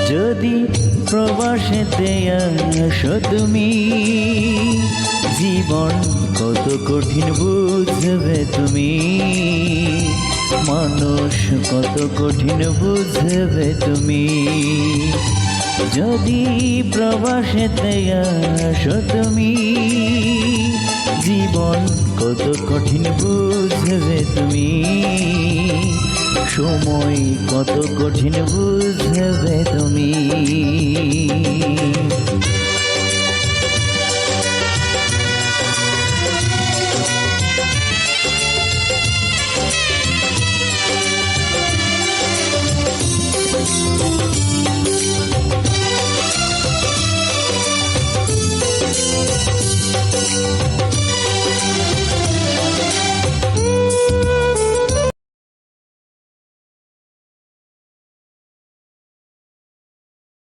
যদি প্রবাসেতে আসো তুমি, জীবন কত কঠিন বুঝবে তুমি, মানুষ কত কঠিন বুঝবে তুমি। যদি প্রবাসেতে আসো তুমি, জীবন কত কঠিন বুঝবে তুমি, সময় কত কঠিন বুঝবে